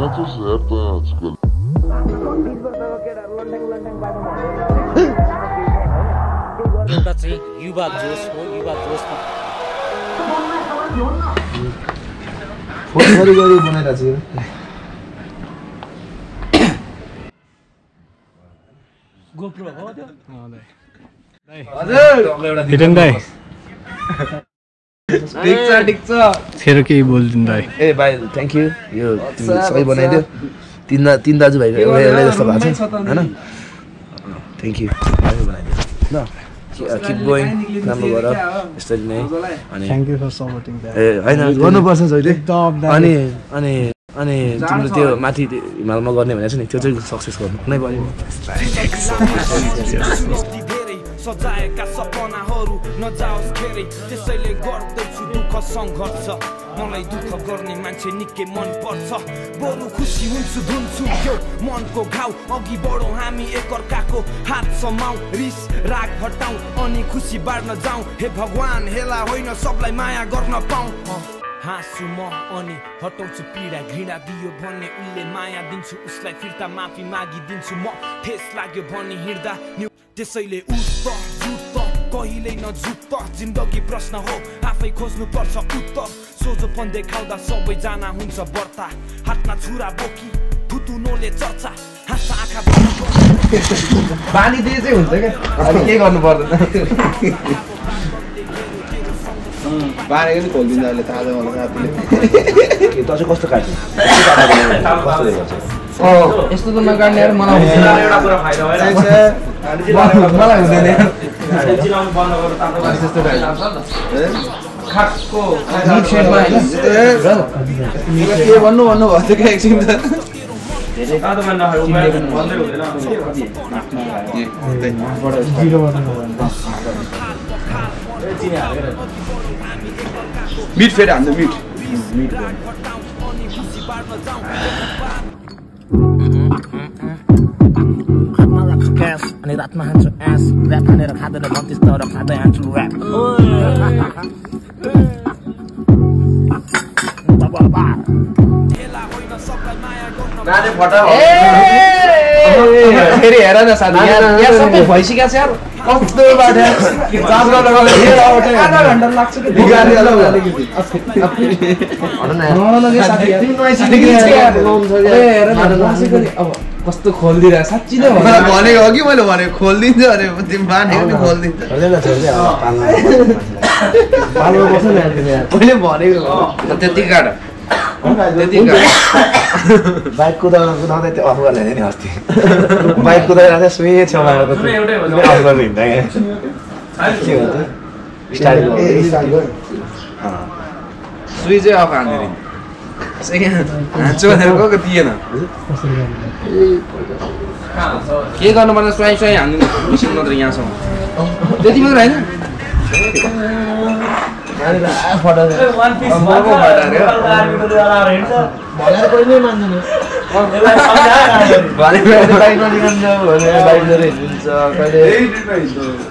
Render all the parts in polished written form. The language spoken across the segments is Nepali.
muito certo, né? एउटा चाहिँ युवा जोश हो युवा जोशमा फोन गरी बनाइरहेको छु गोप्रो हो त्यो हजुर हिटेन दाइ ठिक छ फेरि केही बोल्दिन दाइ ए भाइ थ्याङ्क यू यो तिमीले सबै बनाइदियो तीन दाजुभाइको एउटै जस्तो भएको छ हैन थ्याङ्क यू बनाइदियो ल किप गोइङ राम्रो गर यसरी नै अनि thank you for supporting that ए हैन गर्नुपर्छ जहिले अनि अनि अनि तिम्रो त्यो माथि हिमालमा गर्ने भनेको छ नि त्यो चाहिँ सक्सेस गर्नु कुनै भयो सजाएका सपनाहरू नजाओस् खेरै त्यसैले गर्दैछु दुःख सङ्घर्ष मलाई दुःख गर्ने मान्छे निकै मन पर्छ बरु खुसी हुन्छु धुन्छु यो मनको घाउ अघि बढौँ हामी एकअर्काको हात समाऊ रिस राग हटाऊ अनि खुसी बाँड्न जाउँ हे भगवान हेला होइन सबलाई माया गर्न पाऊँ हाँसु म अनि हटाउँछु पीडा घृणा दियो भन्ने उसले माया दिन्छु उसलाई फिर्ता माफी मागिदिन्छु म ठेस लाग्यो भने हिँड्दा त्यसैले उठ झुट कहिल्यै नझुट जिन्दगी प्रश्न हो आफै खोज्नु पर्छ उत्तर सोझोपन देखाउँदा सबैजना हुन्छ बर्ता हातमा छुरा बोकी थुतुनोले चर्चा हाँसा आँखा बानी दिए चाहिँ हुन्छ क्या अनि के गर्नु पर्दैन बारेको नि खोलिदिन्छ अहिले ताजा मलाई साथीले त चाहिँ कस्तो काट्यो यस्तो त नकाट्ने यार मलाई हुँदैन के भन्नु भएको थियो क्या एकछिन त मिट फेरि हान्नु मिट अनि रातमा हान्छु एस ऱ्याप हानेर खाँदैन भन्थिस् तर खाँदै हान्छु ऱ्याप फेरि हेर न साथी यहाँ सबै भइसकेको छ यार कस्तो बाटो चार्ज गर्न आधा घन्टा लाग्छ कि अब कस्तो खोलिदिरहेको साँच्ची नै भनेको अघि मैले भनेको खोलिदिन्छ अरे तिमी मानेको नि खोलिदिन्छ मैले भनेको त्यति काट बाइक कुदाउँदै त्यो अफ गर्ने नि अस्ति बाइक कुदाइरहेको सुई छेउमा अफ गरेर हिँड्दा के भन्छ सुई चाहिँ अफ हान्दैन हान्छु भनेर गएको दिएन के गर्नुपर्ने स्वाई स्वाई हान्दिनु मिसिङ मात्र यहाँसम्म त्यति मात्र होइन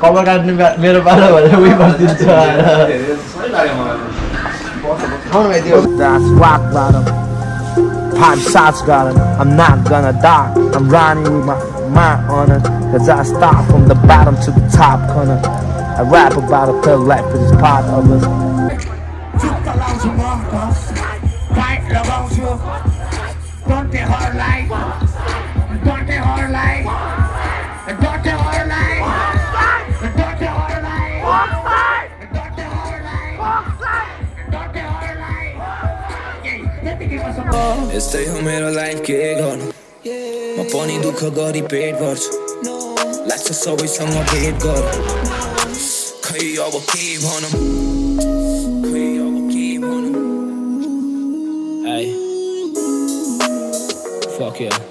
कपाल काट्ने मेरो पालो भनेर उयो गरिदिन्छ Five shots got him, I'm not gonna die. I'm riding with my honor, cause I start from the bottom to the top corner. I rap about a thug life cause it's part of us. यस्तै हो मेरो लाइफ के गर्नु म पनि दुःख गरी पेट गर्छु लाग्छ सबैसँग भेट गर खै अब के भनौँ Fuck yeah